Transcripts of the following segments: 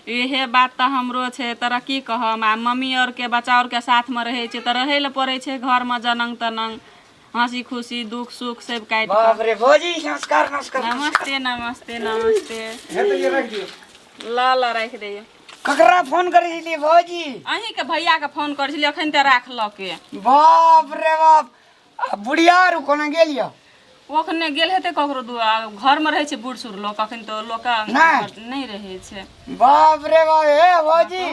इहे बात तो हमरो छे। तोरा की कहम, आ मम्मी और के बच्चा और के साथ में रहे छे तो रहे ल पड़े छे घर में जनंग तनंग, हंसी खुशी दुख सुख सब काट। बाप रे भौजी नमस्कार नमस्कार। नमस्ते नमस्ते नमस्ते। हे तो ये रख दियो। ला रख दियो। ककरा फोन करे छली भौजी? अहीं के भैया के फोन कर छली, अखन ते राख ल के। बाप रे बाप, बुढ़िया आरु कोना गेलियो? ओखने गेल हेते ककरो घर में रहे छे बूढ़ सूढ़ लोग, अखन तो लोग नहीं रहे छे। बाप रे बाप हे भौजी,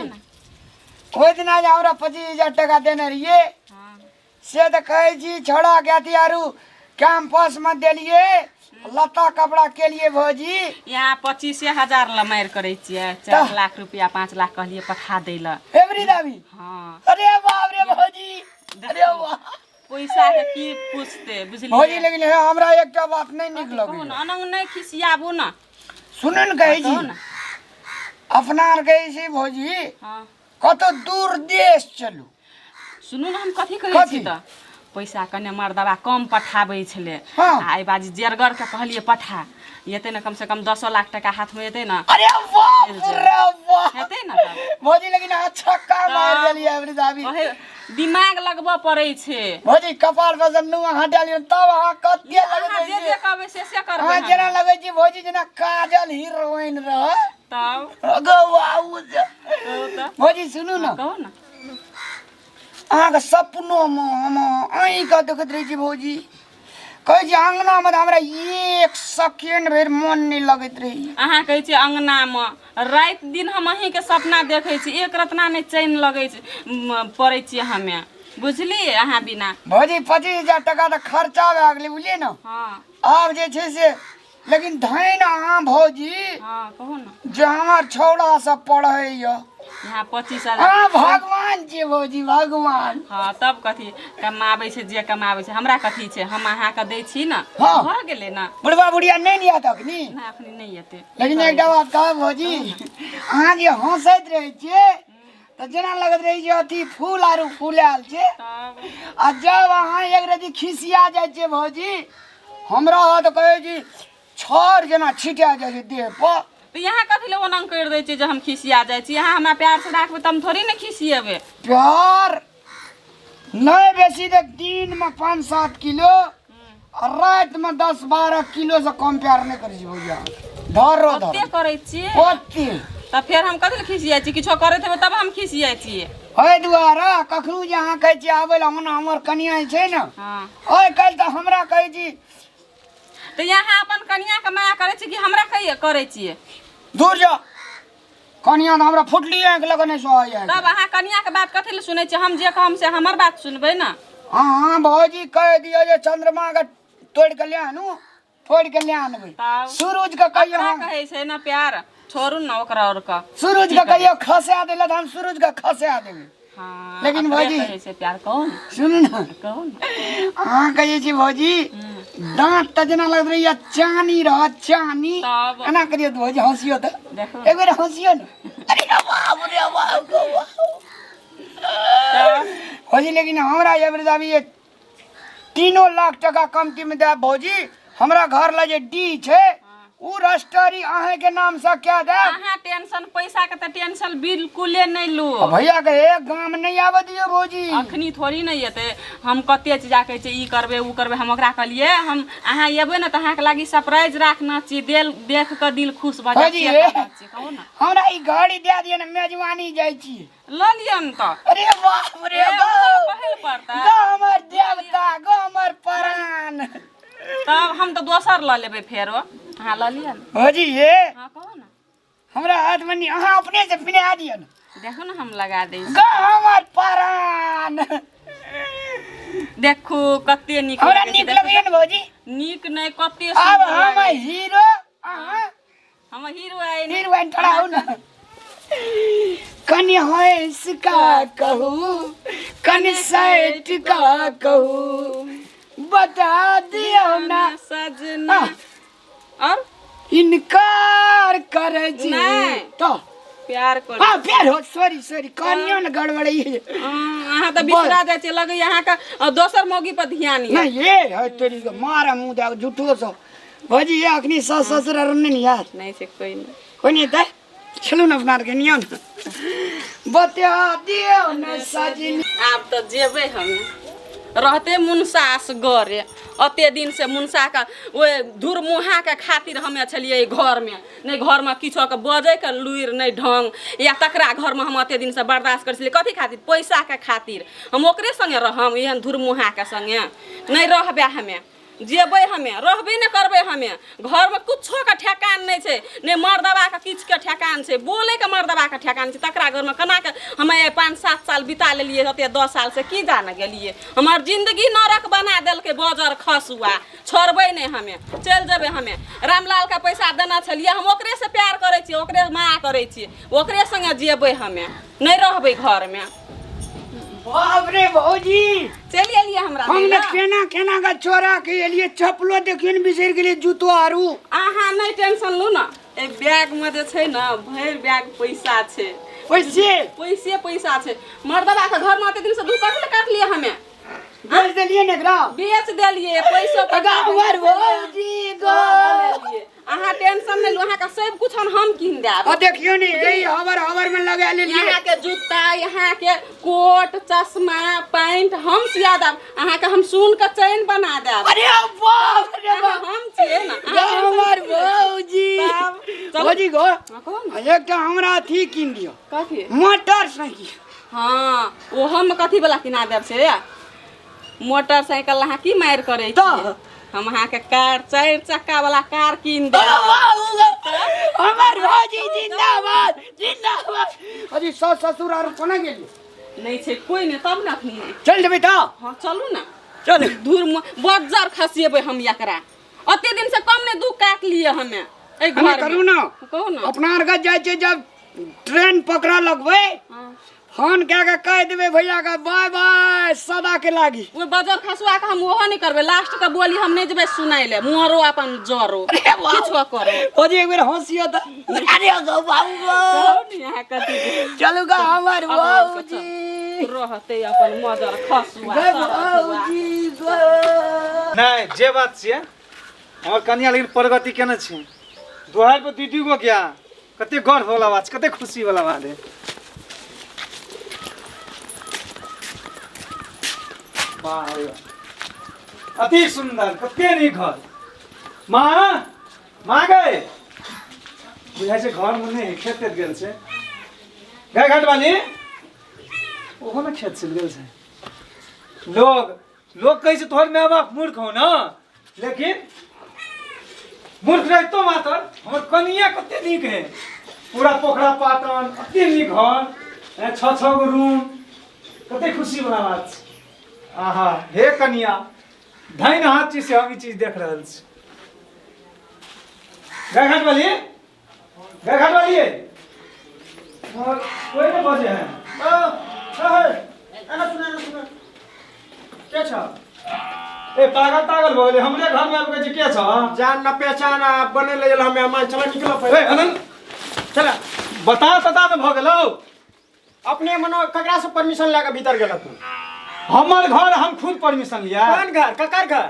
ओइ दिन आज हमरा 25,000 टका देने रहिए से तो कहे छी छोड़ा गया आरु कैंपस में देलिए लता कपड़ा के लिए भौजी। यहाँ 25,000 ला मार करे छिए, 4 लाख रुपया 5 लाख कहलिए पठा दे ला एवरी दावी। हाँ अरे बाप रे भौजी, अरे वाह, पैसा के की पूछते बुझलिए भौजी। लेकिन हमरा एकटा बात नहीं निक लगे, अनंग नहीं खिसियाबू ना। सुनन कहे छी अपना आर कहे छी भौजी हाँ कतो दूर देश चलू। सुनू ना हम कथी कहै छी त पैसा कने मर्दबा कम पठाबै छले। हाँ। आई बाजी जेरगर के कहलिए पठा, येते ना कम से कम 10 लाख टका हाथ में येते ना। अरे बाप रे बाप, हेते ना तब भौजी। लेकिन अच्छा काम मार देलिए एवरी दावी। ओहे दिमाग लगबो पड़े छे भौजी। कपाल पर से नुआ हटा लियो तब अहाँ कते अहाँ जे लगे जे कहबै से करबै। अहाँ जेना लगे छी भौजी जेना काजल हीरोइन रह तब गवाऊ भौजी। सुनू ना, कहो ना अहाँ के सपनो में हम आई का देखत रही छी भौजी। कहे छी अंगना में हमरा 1 सेकंड भर मन नहीं लगत रही। अहाँ कहै छी अंगना में रात दिन हम अहीं के सपना देखे छी, एक रत्ना नहीं चैन लगे पड़े छी हमें, बुझलिए। अहाँ बिना भौजी 25,000 टका तो खर्चा भए गेलै बुझलिए ना। हाँ आब जे छै से लेकिन धैन अहाँ भौजी हाँ कहो ना। जे हमर छौड़ा सब पढ़े यहाँ 25,000 हाँ भगवान जी भौजी, भगवान। हाँ तब कथी कमाबै छै जे कमाबै छै, हमरा कथी छै, हम अहाँ के दै छी ना। हाँ। भऽ गेलै ना। बुढ़वा बुढ़िया नहीं लिया तक नी, ना अखनी नहीं एते। लेकिन एकटा बात कहब भौजी, अहाँ जे हंसैत रहे छिए तो जेना लगत रहे छै अथी फूल आरु फूलाल छै। तब आ जब अहाँ एक रति खिसिया जाय छिए भौजी, हमरा तो कहे छी छर जेना छिटा जाय छै देह पर। तो यहाँ कथी ले ओना कर दै छै जे हम खिसिया जाइ छी। यहाँ हमरा प्यार से राखबै तब थोड़ी ना खिसिएबै। प्यार नहीं बेसी तो दिन में 5-7 किलो और रात में 10-12 किलो से कम प्यार नहीं करे छी भौजी। धरो ओते करै छी ओते त फिर हम कथी ले खिसिया छी, किछो करैत हेबै तब हम खिसिया छी। ओइ दुआरे कखनो जे अहाँ कहै छी आबै ला ओना हमर कनिया छै ना, हाँ ओइ काल्हि तऽ हमरा कहै छी तो यहाँ अपन कनिया के माया करे छी कि हमरा कहिए करे छिए। दूर जा, कनिया तो हमरा फुटली आंख लगने सोहाय है। तब अहाँ कनिया के बात कथी ले सुनै छी, हम जे कहम से हमर बात सुनबै ना। हाँ भौजी कह दियो जे चंद्रमा के तोड़ के ले आनू, फोड़ के ले आनबै। तब सूरज के कहियो अपना हम कहै छै ना प्यार, छोड़ू ना ओकरा और का। सूरज के कहियो खसा देला त हम सूरज के खसा देबै। हाँ लेकिन अपने भौजी कहै छै प्यार, कहू ना सुनू ना, कहू ना। अहाँ कहिए छी भौजी दांत त जेना लगत रही चानी रह चानी। तब एना करियो भौजी, हंसियो त देखो एक बेर हंसियो ना। अरे बाप रे बाप भौजी। लेकिन हमरा एवरी दावी 3 लाख टका कमती में दे भौजी। हमरा घर ला जे डी छै उ रजिस्ट्री अहे के नाम से क्या दे। अहाँ टेंशन पैसा के त टेंशन बिल्कुले नहीं लो। भैया के एक गाम नहीं आवे दियो भौजी। अखनी थोड़ी नहीं एते, हम कते चीज कहै छै ई करबे उ करबे, हम ओकरा कहलिए हम अहाँ एबै ना त अहाँ के लागी सरप्राइज राखना छी, देख के दिल खुश भ जाय छै। कहू ना हमरा ई घड़ी दे दिए ना, मेजबानी जाय छी ल लियन त। अरे बाप रे पहिल पड़ता हमर देवता गो हमर प्राण। तब हम तो दोसर ल लेबै फेरो। हाँ ल लियन भौजी ये हाँ कहू ना। हमरा हाथ में नहीं, अहाँ अपने से पिना दियो ना। देखो ना हम लगा दै छी। गो हमर प्राण। देखो कते नीक हमरा लगै छै, नीक देखो। लगे ना भौजी। नीक नहीं कते अब सुंदर हम लागै छै। हीरो अहाँ हम हीरो आइ नहीं। हीरोइन थोड़ा हो ना। कनि हंस का कहूँ कनि सैट का कहूँ बता दियो ना सजना। और इनकार करे जी नहीं। तो प्यार कर। हाँ प्यार हो, सॉरी कनियो न गड़बड़ी है। अहाँ तो बिसरा जाय छै, लगे यहाँ का दोसर मौगी पर ध्यान है। नहीं ये है तेरी को मारा मुंह दे झूठो सो भौजी। ये अखनी सास ससुर नहीं यार नहीं से कोई नहीं। कोई नहीं था चलू ना अपना के नियन बता दियो न सजनी। आब तो जेबे हमें रहते मुनसास गरे अते दिन से मुनसा का वो धुर मुहा के खातिर हमें छलिए घर में नहीं घर में किछो के बजे के लुइर नहीं ढंग या तकरा घर में हम अते दिन से बर्दाश्त कर छलिए कथी खातिर पैसा के खातिर हम ओकरे संगे रहम एहन धुर मुहा के संगे नहीं रहबे हमें जेबै हमें रहबे नहीं करबे हमें घर में कुछो के ठेकान नहीं छे नहीं मर्दबा के किछ के ठेकान छे बोले के मर्दबा के ठेकान छे तकरा घर में कना के हमें 5-7 साल बिता लेलिए हते 10 साल से की जान गेलिए हमार जिंदगी नरक बना देल के बजर खसुआ छोड़बै नहीं हमें चल जेबै हमें रामलाल का पैसा देना छलिए हम ओकरे से प्यार करे छी ओकरे माया करे छी ओकरे संगे जेबै हमें नहीं रहबै घर में। बाप रे भौजी चलिए एलिए हमरा हमने केना का चोरा के एलिए चप्पलो देखिन बिसर गेलिए जूतो आरू अहाँ नहीं टेंशन लू ना ए बैग में जे छै ना भर बैग पैसा छै पैसा छै मर्दबा के घर में एते दिन से दू कखले काट लिए हमें बेच देलिए ने एकरा बेच देलिए पैसो के हमर भौजी गो अहाँ टेंशन नहीं लो अहाँ का सब कुछ हम कीन देब आ देखियो ने एई हवर में लगा लेलिए यहाँ के जूता यहाँ के कोट चश्मा पैंट हम सिया देब अहाँ के हम सुन के चैन बना देब अरे बाप रे बाप हम छिए ना हमर भौजी गो एकटा हमरा अथी कीन दियो कथी मोटरसाइकिल। हाँ वो हम कथी वाला किना देब से मोटरसाइकिल अहाँ की मार करे तो हम अहाँ के कार 4 चक्का वाला कार कीन देब हमर भौजी जिंदाबाद अजी ससुर आर कोना गेली नहीं छे कोई नहीं तब ना अखनी चल जेबै त हाँ चलू ना चल धूर बज्जर खसिएबै हम एकरा अते दिन से कम ने दू काट लिए हमें ए घर में करू ना कहू ना अपना आर के जाय छै जब ट्रेन पकड़ा लगबै फोन के कह देबै भैया का बाय बाय सदा के लागी वो बजर खसुआ के हम ओहो नहीं करबे लास्ट के बोली हम नहीं जेबे सुनाई ले मुहरो अपन जरो किछो करो ओजे एक बेर हंसियो त अरे गो बाबू गो यहाँ कथी चलू गा हमर भौजी रहते अपन मजर खसुआ भौजी गो नहीं जे बात छियै हमर कन्या लेकिन प्रगति केने छै दोहर पे दीदी गो गया कते गर्व वाला बात कते खुशी वाला बात है। अति सुंदर कते नीक घर माँ गए बुझाइ छै घर में नहीं खेत गेल छै गाय घाट वाली ओहो में खेत चल गेल छै लोग कहै छै तोहर माय बाप मूर्ख हो ना लेकिन मूर्ख रहितो मात्र हमर कनिया कते नीक है पूरा पोखरा पाटन अते नीक घर 6 गो रूम कते खुशी वाला बात छै। आहा हे कनिया धैन हाथ चीज से हम ई चीज देख रहल छी गाय घाट वाली और कोई न बजे है सुना क्या छ ए पागल भइले हमरे घर में आबे के छ जान न पहचान बने ले हमें मान चला निकलो ए अनंत चला बता में भ गेलौ अपने मनो ककरा से परमिशन लेके भीतर गेल तू हमर घर हम खुद परमिशन लिया कौन घर ककर घर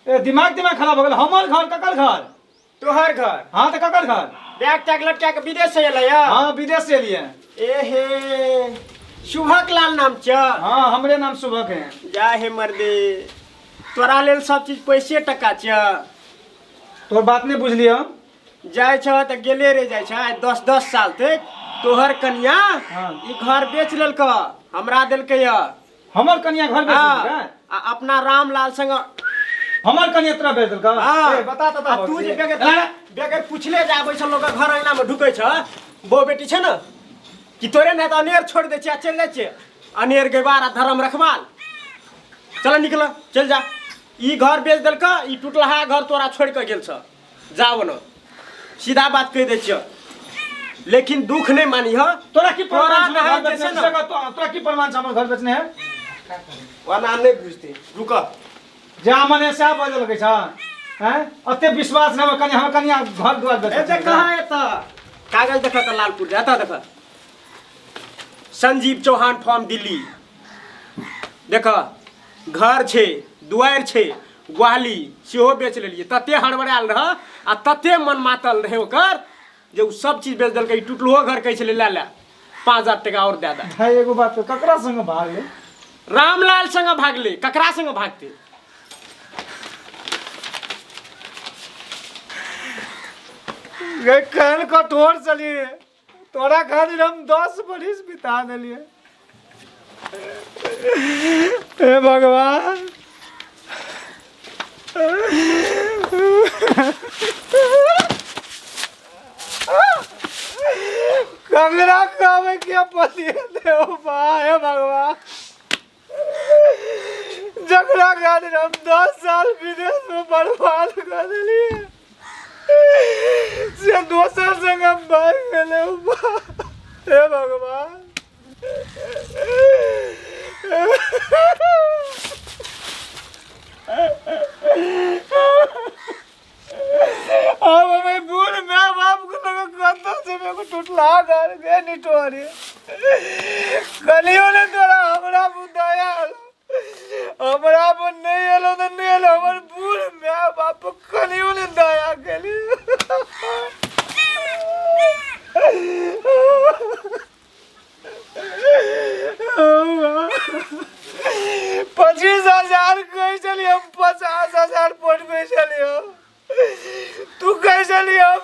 ए दिमाग खराब हो गेल हमर घर ककर घर तोहर घर हां त ककर घर बैग टैग लटका के विदेश से एलै या हां विदेश से एलिए ए हे शुभक लाल नाम छ हां हमरे नाम शुभक है जा हे मर्दे तोरा लेल सब चीज पैसे टका छ तोर बात नहीं बुझलियो जाय छ त गेले रे जाय छ 10 साल तक तोहर कन्या हां ई घर बेच लेलक हमरा देलकै या हमर कन्या घर बेच देलकै आ अपना रामलाल संग हमर कन्या तोरा बेच देलकै हां ए बता त तू जे बेगर पूछले जाबै छ लोग घर अंगना में ढुकै छ बो बेटी छ न कि तोरे ने त अनेर छोड़ दे छ चल जाय छ अनेर गवारा धर्म रखवाल चल निकल चल जा ई घर बेच देलक ई टूटलहा घर तोरा छोड़ के गेल छ जाओ न सीधा बात कह दे छ लेकिन दुख नहीं मानी हो तोरा की प्रमाण तोरा घर बेचने है तोरा की प्रमाण से हमर घर बेचने है वना नहीं बुझते रुक जा मने से बजल के छ हैं अते विश्वास न कन्या हम कन्या घर द्वार बेच ए जे कहां है त कागज देख त लालपुर जाता देख संजीव चौहान फार्म दिल्ली देख घर छे दुआर छे ग्वाली सेहो बेच लेलिए तते हड़बड़ायल रह आ तते मन मातल रहे ओकर जे उ सब चीज बेच देलकै, टूटलो घर कहै छलै ले 5000 टका और दे दे। भाई एगो बात तो ककरा संग भागले? रामलाल संग भागले, ककरा संग भागते? गए कहल कठोर चलिए, तोरा खातिर हम 10 बरिस बिता दिलिए। हे भगवान, कंगना खावे क्या पति देव बा, हे भगवान, जकरा खातिर हम 10 साल विदेश में बर्बाद कर दिलिए से दोसर संग हम भाग गेले बा, हे भगवान। अब हमें बूढ़ माँ बाप को लगा कंधा से मेरे को टूटला घर गए निटोरी गलियों ने तोरा हमरा बुदाया हमरा पर नहीं एलो तो नहीं एलो, हमर बूढ़ माँ बाप को गलियों ने दया केली। 25,000 कह चली, हम 50,000 पट में चली हो। तू कह चली हम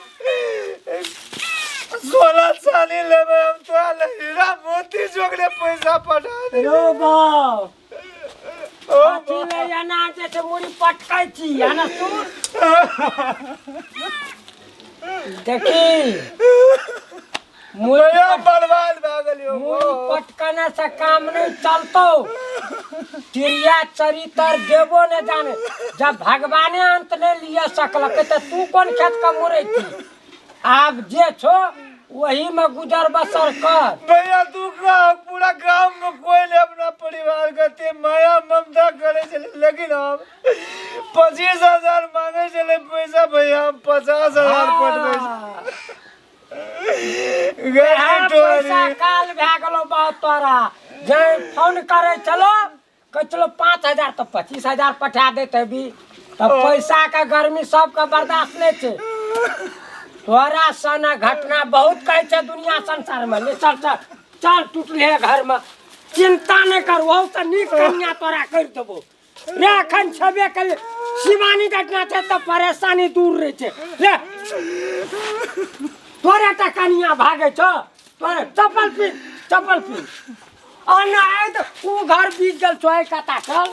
16 साल लेबे, हम तोरा हीरा मोती जोगले पैसा पठा दे। रो बाप अथी ले जाना जैसे मुड़ी पटकै छी है ना सुन देखी मुझे बर्बाद भागलियो। मुड़ी पटकने से काम नहीं चलतो। चिड़िया चरितर देवो ने जाने, जब भगवाने अंत ने लिया सकलक तो तू कौन खेत का मुरे थी? आप जे छो वही में गुजर बसर कर। भैया तू का पूरा गांव में कोई नहीं अपना परिवार करते माया ममता करे चले, लेकिन हम 25,000 मांगे चले पैसा, भैया हम 50,000 पट पैसा काल भए गेलो बहुत तोरा। जे फोन करे चलो कह चलो 5,000 तो 25,000 पठा देते भी, तब पैसा का गर्मी सबका बर्दाश्त नहीं छे। तोरा सन घटना बहुत कहे छे दुनिया संसार में। ले चल चल चल टूटले घर में, चिंता नहीं कर, वो तो नीक कन्या तोरा कर देबो रे। अखन छबे कर शिवानी घटना छे तो परेशानी दूर रहे छे। ले तोरे टा कन्या भागे छो, तोरे चप्पल पी और ना आए तो वो घर बीत गल सोए कता चल।